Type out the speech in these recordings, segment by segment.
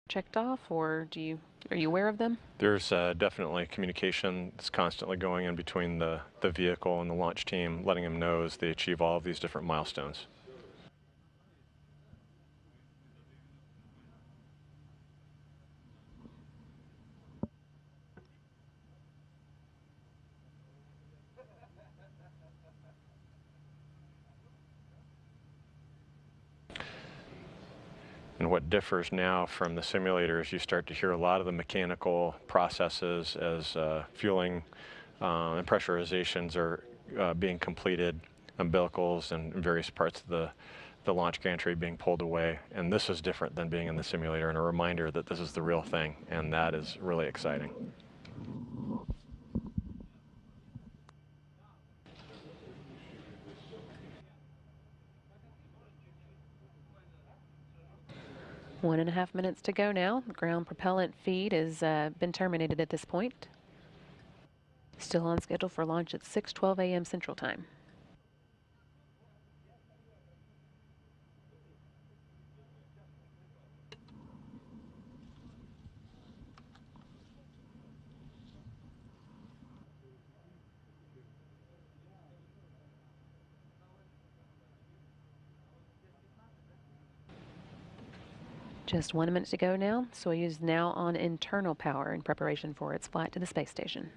checked off, or are you aware of them? There's definitely communication that's constantly going in between the vehicle and the launch team, letting them know as they achieve all of these different milestones. And what differs now from the simulators, you start to hear a lot of the mechanical processes as fueling and pressurizations are being completed, umbilicals and various parts of the launch gantry being pulled away. And this is different than being in the simulator, and a reminder that this is the real thing, and that is really exciting. One and a half minutes to go now. Ground propellant feed has been terminated at this point. Still on schedule for launch at 6:12 a.m. Central Time. Just 1 minute to go now. Soyuz now on internal power in preparation for its flight to the space station.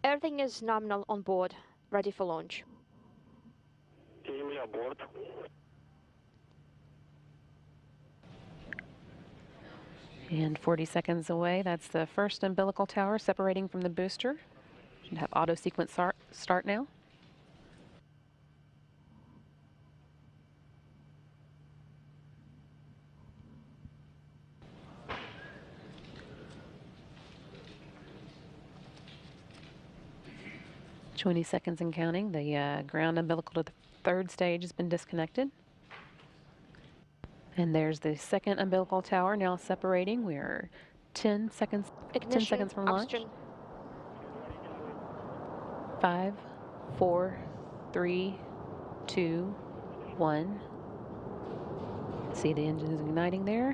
Everything is nominal on board, ready for launch. And 40 seconds away, that's the first umbilical tower separating from the booster. Should have auto sequence start now. "20 seconds and counting. The ground umbilical to the third stage has been disconnected. And there's the second umbilical tower now separating. We are 10 seconds from launch. Oxygen. 5, 4, 3, 2, 1. See the engines igniting there.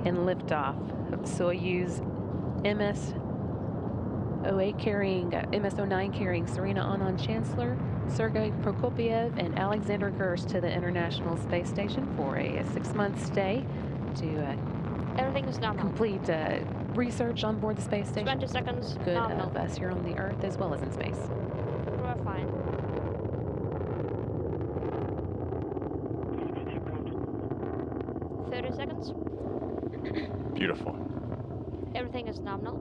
And liftoff of Soyuz MS-09 carrying Serena Aunon-Chancellor, Sergey Prokopyev, and Alexander Gerst to the International Space Station for a 6-month stay to Everything is nominal. complete research on board the space station. 20 seconds. Good nominal. of us here on the Earth as well as in space. We're fine. 30 seconds. Beautiful. Everything is nominal.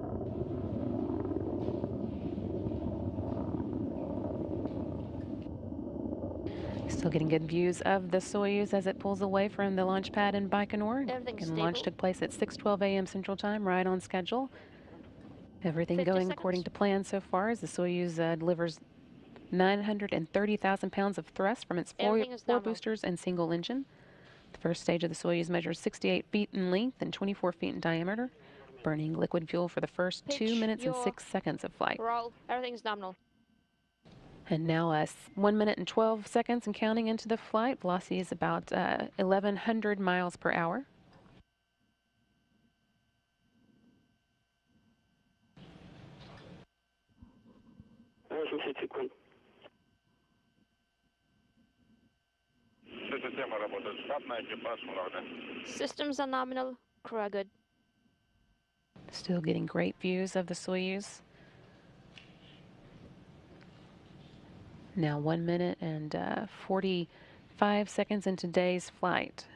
Still getting good views of the Soyuz as it pulls away from the launch pad in Baikonur. Everything's And launch stable. took place at 6:12 a.m. Central Time, right on schedule. Everything 50 going seconds. according to plan so far as the Soyuz delivers 930,000 pounds of thrust from its four Everything is nominal. boosters and single engine. The first stage of the Soyuz measures 68 feet in length and 24 feet in diameter, burning liquid fuel for the first Pitch 2 minutes and your 6 seconds of flight. Roll. Everything's nominal. And now 1 minute and 12 seconds and counting into the flight. Velocity is about 1,100 miles per hour. Systems are nominal. Crew are good. Still getting great views of the Soyuz. Now 1 minute and 45 seconds into today's flight.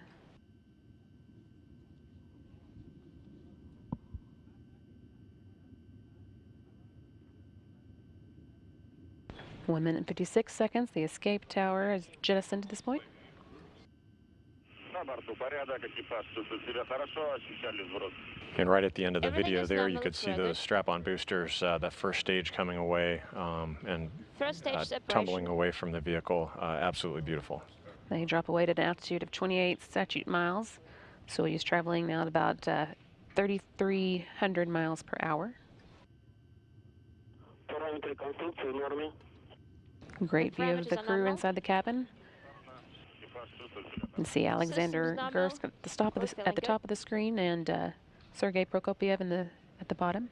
One minute and 56 seconds. The escape tower is jettisoned to this point. And right at the end of the Everything video is there, you nominal, could see correct. those strap-on boosters, that first stage coming away and First stage separation. tumbling away from the vehicle. Absolutely beautiful. They drop away at an altitude of 28 statute miles. Soyuz traveling now at about 3,300 miles per hour. Great view of parameters the are crew nominal. inside the cabin. You can see Alexander nominal. Gerst at the top of the screen, and Sergey Prokopyev at the bottom.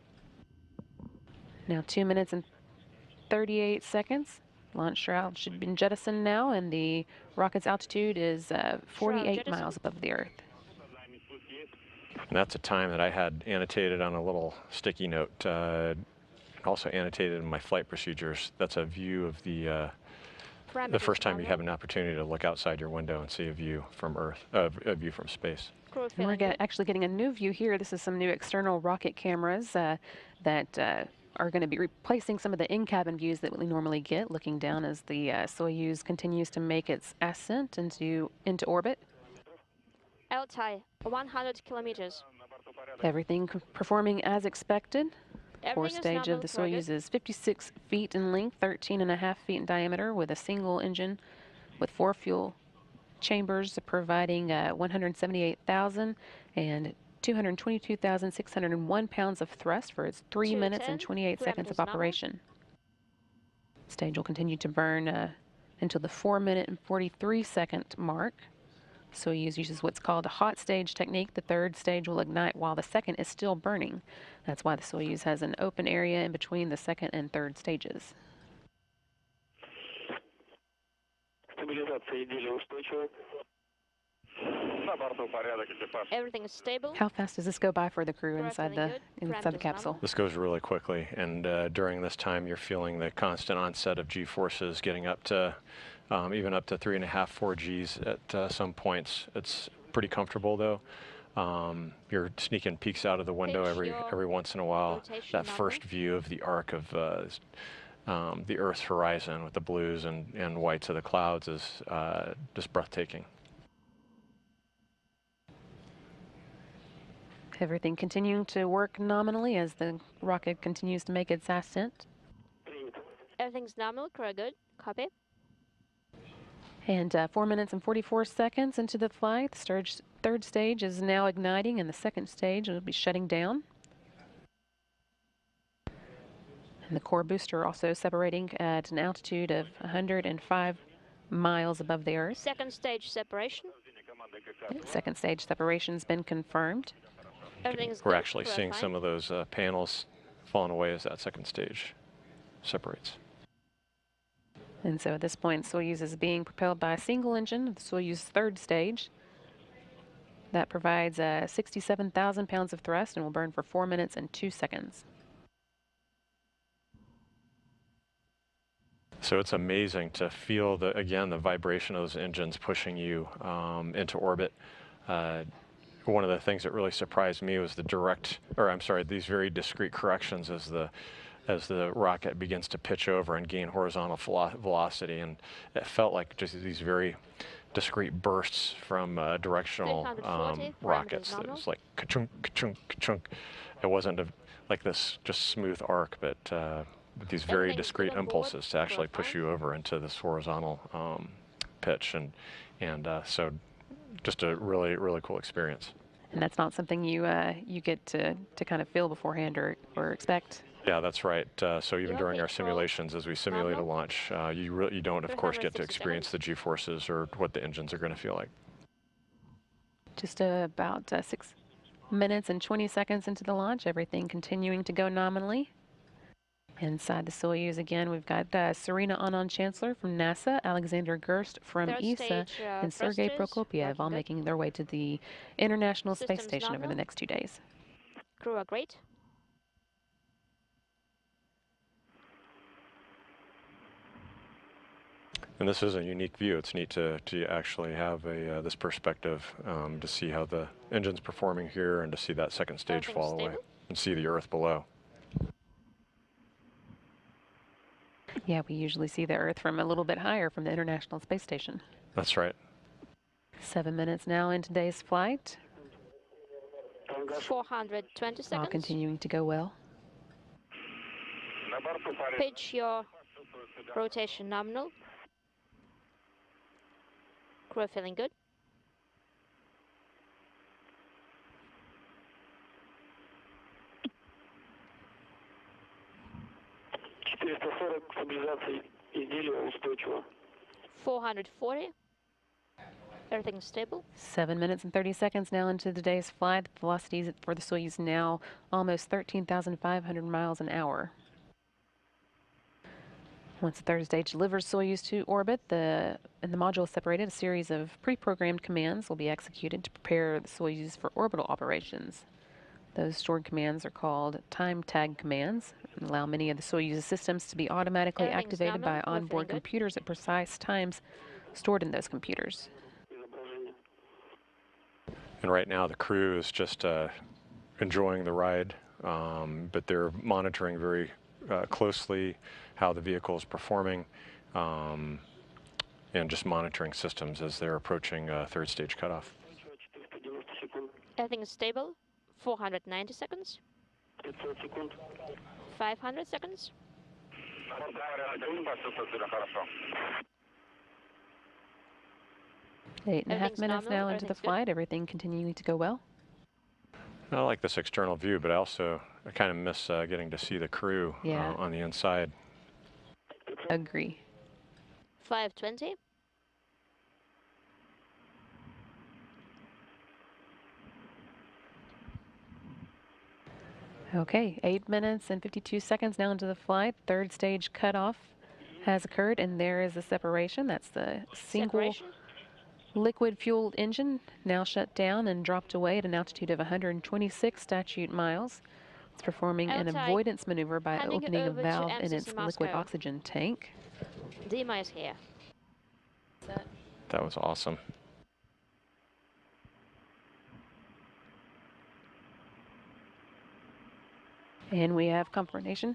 Now 2 minutes and 38 seconds. Launch shroud should be jettisoned now, and the rocket's altitude is 48 miles above the Earth. And that's a time that I had annotated on a little sticky note, also annotated in my flight procedures. That's a view of the first time you have an opportunity to look outside your window and see a view from Earth, a view from space. And we're actually getting a new view here. This is some new external rocket cameras that are going to be replacing some of the in-cabin views that we normally get, looking down as the Soyuz continues to make its ascent into orbit. Altai, 100 kilometers. Everything performing as expected. Core stage of the Soyuz is 56 feet in length, 13.5 feet in diameter, with a single engine with 4 fuel chambers providing 178,000 and 222,601 pounds of thrust for its 3 minutes and 28 seconds of operation. Stage will continue to burn until the 4-minute and 43-second mark. Soyuz uses what's called a hot stage technique. The third stage will ignite while the second is still burning. That's why the Soyuz has an open area in between the second and third stages. Everything is stable. How fast does this go by for the crew inside the capsule? This goes really quickly, and during this time you're feeling the constant onset of G-forces getting up to even up to 3.5, 4 Gs at some points. It's pretty comfortable though. You're sneaking peeks out of the window every once in a while. That first view of the arc of the Earth's horizon with the blues and whites of the clouds is just breathtaking. Everything continuing to work nominally as the rocket continues to make its ascent. Everything's nominal, very good. Copy. And 4 minutes and 44 seconds into the flight, the third stage is now igniting, and the second stage will be shutting down. And the core booster also separating at an altitude of 105 miles above the Earth. Second stage separation. Second stage separation's been confirmed. We're actually seeing some of those panels falling away as that second stage separates. And so at this point, Soyuz is being propelled by a single engine, the Soyuz third stage. That provides 67,000 pounds of thrust and will burn for 4 minutes and 2 seconds. So it's amazing to feel, again, the vibration of those engines pushing you into orbit. One of the things that really surprised me was these very discrete corrections as the rocket begins to pitch over and gain horizontal velocity, and it felt like just these very discrete bursts from directional rockets. It was like ka-chunk, ka-chunk, ka-chunk. It wasn't like this just smooth arc, but with these very discrete impulses to actually push you over into this horizontal pitch, and so just a really, really cool experience. And that's not something you get to kind of feel beforehand or expect. Yeah, that's right. So even during our simulations, as we simulate a launch, you don't, of course, get to experience the G-forces or what the engines are going to feel like. Just about 6 minutes and 20 seconds into the launch, everything continuing to go nominally. Inside the Soyuz again, we've got Serena Aunon-Chancellor from NASA, Alexander Gerst from ESA, and Sergey Prokopyev, all making their way to the International Space Station over the next 2 days. Crew are great. And this is a unique view. It's neat to actually have this perspective to see how the engine's performing here and to see that second stage fall away and see the Earth below. Yeah, we usually see the Earth from a little bit higher from the International Space Station. That's right. 7 minutes now in today's flight. 420 seconds. All continuing to go well. Pitch your rotation nominal. Crew feeling good. стабилизация изделия устойчиво. 440. Everything's stable. 7 minutes and 30 seconds now into today's flight. The velocities for the Soyuz now almost 13,500 miles an hour. Once the third stage delivers Soyuz to orbit, and the module is separated, a series of pre-programmed commands will be executed to prepare the Soyuz for orbital operations. Those stored commands are called time tag commands and allow many of the Soyuz systems to be automatically Everything's activated by nominal. We're onboard feeling good. computers at precise times stored in those computers. And right now the crew is just enjoying the ride, but they're monitoring very closely how the vehicle is performing and just monitoring systems as they're approaching third stage cutoff. Everything is stable. 490 seconds. 500 seconds. 8.5 Everything's minutes nominal, now into the everything's good. flight, everything continuing to go well. I like this external view, but I kind of miss getting to see the crew Yeah. on the inside. Agree. 520. Okay, 8 minutes and 52 seconds now into the flight. Third stage cutoff has occurred, and there is a separation. That's the single Separation. liquid-fueled engine now shut down and dropped away at an altitude of 126 statute miles. It's performing an Outside. avoidance maneuver by Handing opening a over to valve in MCC its liquid Moscow. oxygen tank. Dima is here. That was awesome. And we have confirmation.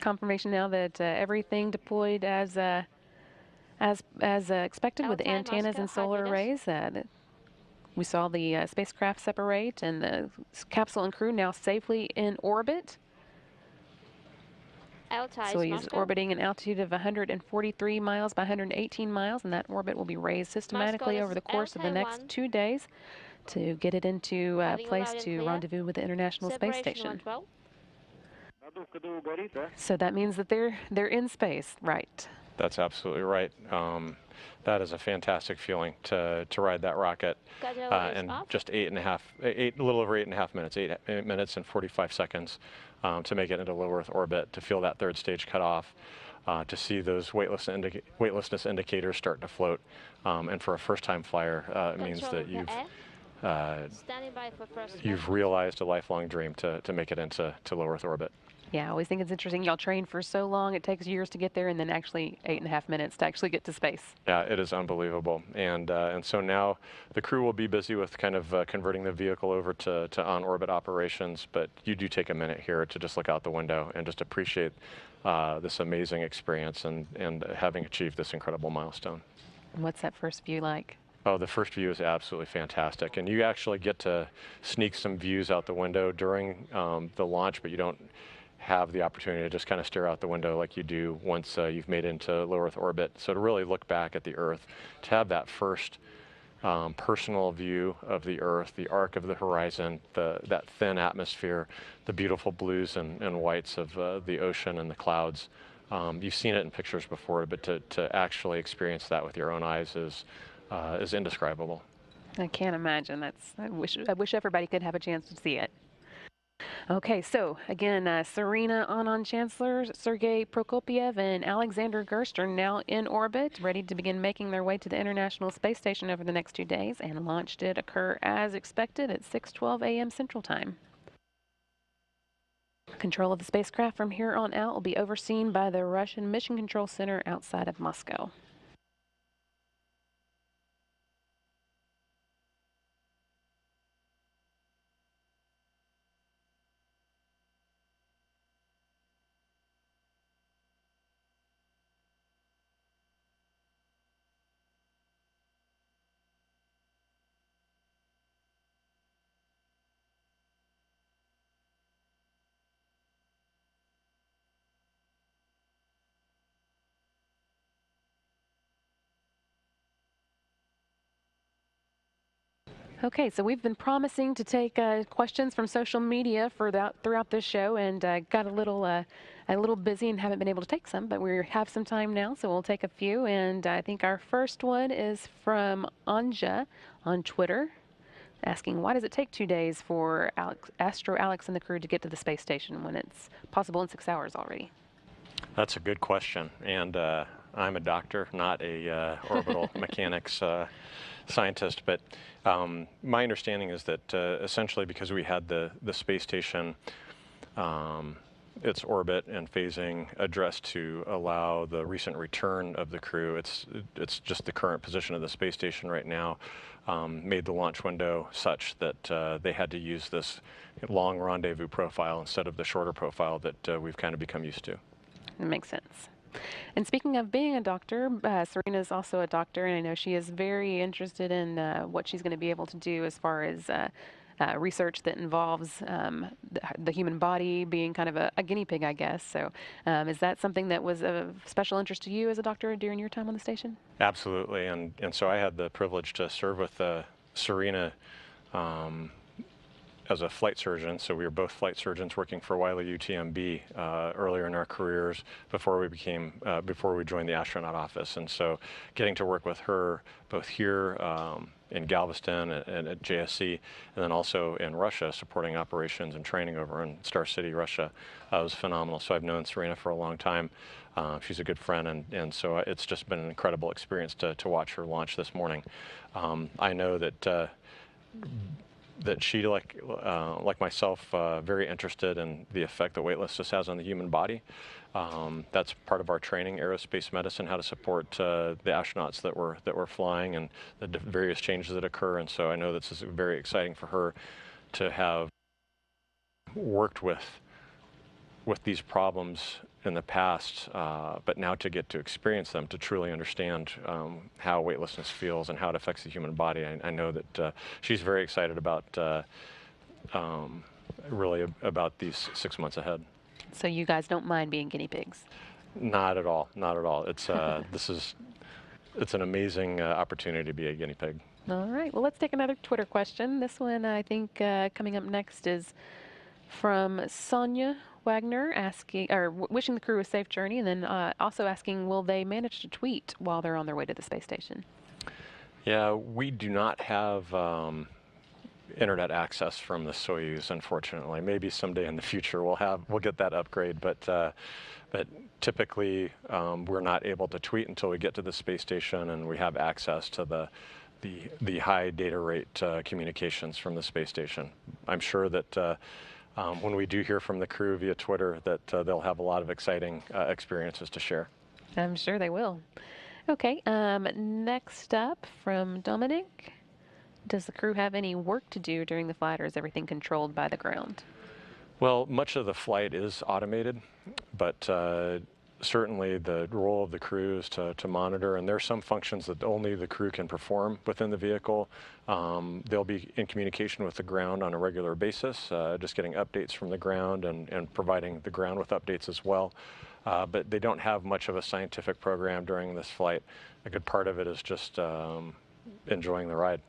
Confirmation now that everything deployed as expected with the Outside antennas Moscow, and solar hard arrays. We saw the spacecraft separate and the capsule and crew now safely in orbit. Outside Soyuz is Moscow. orbiting an altitude of 143 miles by 118 miles, and that orbit will be raised systematically Moscow, over the this is course of the next LK1. 2 days to get it into Having place loud and to clear. rendezvous with the International Space Separation Station. 112. So that means that they're in space, right? That's absolutely right. That is a fantastic feeling to ride that rocket Cadet is in off. just a little over 8.5 minutes, 8 minutes and 45 seconds to make it into low Earth orbit, to feel that third stage cutoff, to see those weightlessness indicators start to float. And for a first-time flyer, it means Control that of the air. Standing by for first you've launch. realized a lifelong dream to make it into low Earth orbit. Yeah, I always think it's interesting. Y'all train for so long, it takes years to get there, and then actually 8.5 minutes to actually get to space. Yeah, it is unbelievable. And so now the crew will be busy with kind of converting the vehicle over to on-orbit operations, but you do take a minute here to just look out the window and just appreciate this amazing experience and having achieved this incredible milestone. And what's that first view like? Oh, the first view is absolutely fantastic. And you actually get to sneak some views out the window during the launch, but you don't have the opportunity to just kind of stare out the window like you do once you've made it into low Earth orbit. So to really look back at the Earth, to have that first personal view of the Earth, the arc of the horizon, that thin atmosphere, the beautiful blues and whites of the ocean and the clouds. You've seen it in pictures before, but to actually experience that with your own eyes is indescribable. I can't imagine. I wish everybody could have a chance to see it. Okay, so again, Serena Aunon-Chancellor, Sergey Prokopyev, and Alexander Gerst are now in orbit, ready to begin making their way to the International Space Station over the next 2 days, and launch did occur as expected at 6:12 a.m. Central Time. Control of the spacecraft from here on out will be overseen by the Russian Mission Control Center outside of Moscow. Okay, so we've been promising to take questions from social media throughout this show, and got a little busy and haven't been able to take some, but we have some time now, so we'll take a few. And I think our first one is from Anja on Twitter, asking, why does it take 2 days for Astro Alex and the crew to get to the space station when it's possible in 6 hours already? That's a good question, and I'm a doctor, not a orbital mechanics scientist, but my understanding is that essentially because we had the space station, its orbit and phasing addressed to allow the recent return of the crew, it's just the current position of the space station right now made the launch window such that they had to use this long rendezvous profile instead of the shorter profile that we've kind of become used to. It makes sense. And speaking of being a doctor, Serena is also a doctor, and I know she is very interested in what she's going to be able to do as far as research that involves the human body being kind of a guinea pig, I guess. So is that something that was of special interest to you as a doctor during your time on the station? Absolutely, and so I had the privilege to serve with Serena as a flight surgeon. So we were both flight surgeons working for Wiley UTMB earlier in our careers before we joined the astronaut office. And so getting to work with her both here in Galveston and at JSC, and then also in Russia supporting operations and training over in Star City, Russia, was phenomenal. So I've known Serena for a long time. She's a good friend, and so it's just been an incredible experience to watch her launch this morning. I know that she, like myself, very interested in the effect that weightlessness has on the human body. That's part of our training, aerospace medicine, how to support the astronauts that we're flying and the various changes that occur. And so I know this is very exciting for her to have worked with these problems in the past, but now to get to experience them, to truly understand how weightlessness feels and how it affects the human body. I know that she's very excited about really about these 6 months ahead. So you guys don't mind being guinea pigs? Not at all, not at all. It's it's an amazing opportunity to be a guinea pig. All right, well, let's take another Twitter question. This one, I think, coming up next is from Sonia Wagner, asking, or wishing the crew a safe journey, and then also asking, will they manage to tweet while they're on their way to the space station? Yeah, we do not have internet access from the Soyuz, unfortunately. Maybe someday in the future we'll get that upgrade, but typically we're not able to tweet until we get to the space station and we have access to the high data rate communications from the space station. I'm sure that when we do hear from the crew via Twitter that they'll have a lot of exciting experiences to share. I'm sure they will. Okay, next up from Dominic. Does the crew have any work to do during the flight, or is everything controlled by the ground? Well, much of the flight is automated, but certainly the role of the crew is to monitor, and there are some functions that only the crew can perform within the vehicle. They'll be in communication with the ground on a regular basis, just getting updates from the ground and providing the ground with updates as well. But they don't have much of a scientific program during this flight. A good part of it is just enjoying the ride.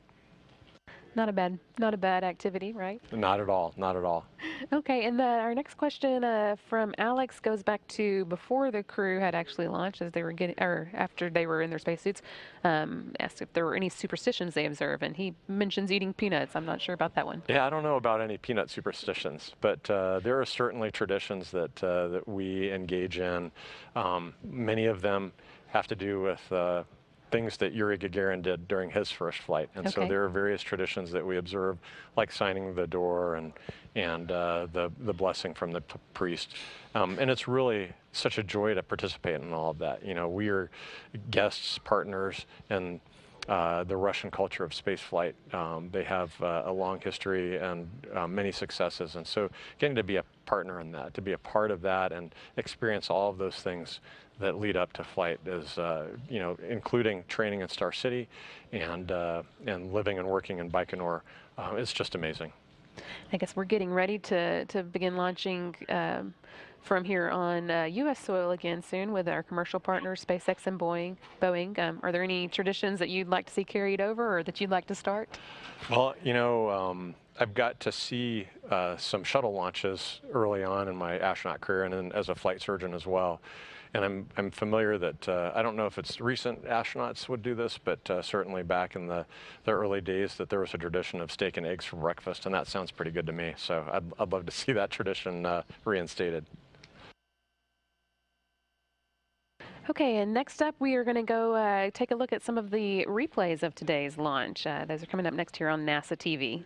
Not a bad activity, right? Not at all, not at all. Okay, and our next question from Alex goes back to before the crew had actually launched, as they were after they were in their spacesuits. Asked if there were any superstitions they observe, and he mentions eating peanuts. I'm not sure about that one. Yeah, I don't know about any peanut superstitions, but there are certainly traditions that we engage in. Many of them have to do with things that Yuri Gagarin did during his first flight. And so there are various traditions that we observe, like signing the door and the blessing from the priest. And it's really such a joy to participate in all of that. You know, we are guests, partners, and the Russian culture of spaceflight. They have a long history and many successes. And so getting to be a partner in that, to be a part of that and experience all of those things that lead up to flight is, you know, including training in Star City and living and working in Baikonur. It's just amazing. I guess we're getting ready to begin launching from here on U.S. soil again soon with our commercial partners, SpaceX and Boeing. Are there any traditions that you'd like to see carried over or that you'd like to start? Well, you know, I've got to see some shuttle launches early on in my astronaut career and then as a flight surgeon as well. And I'm familiar that, I don't know if it's recent astronauts would do this, but certainly back in the early days that there was a tradition of steak and eggs for breakfast, and that sounds pretty good to me. So I'd love to see that tradition reinstated. Okay, and next up we are going to go take a look at some of the replays of today's launch. Those are coming up next here on NASA TV.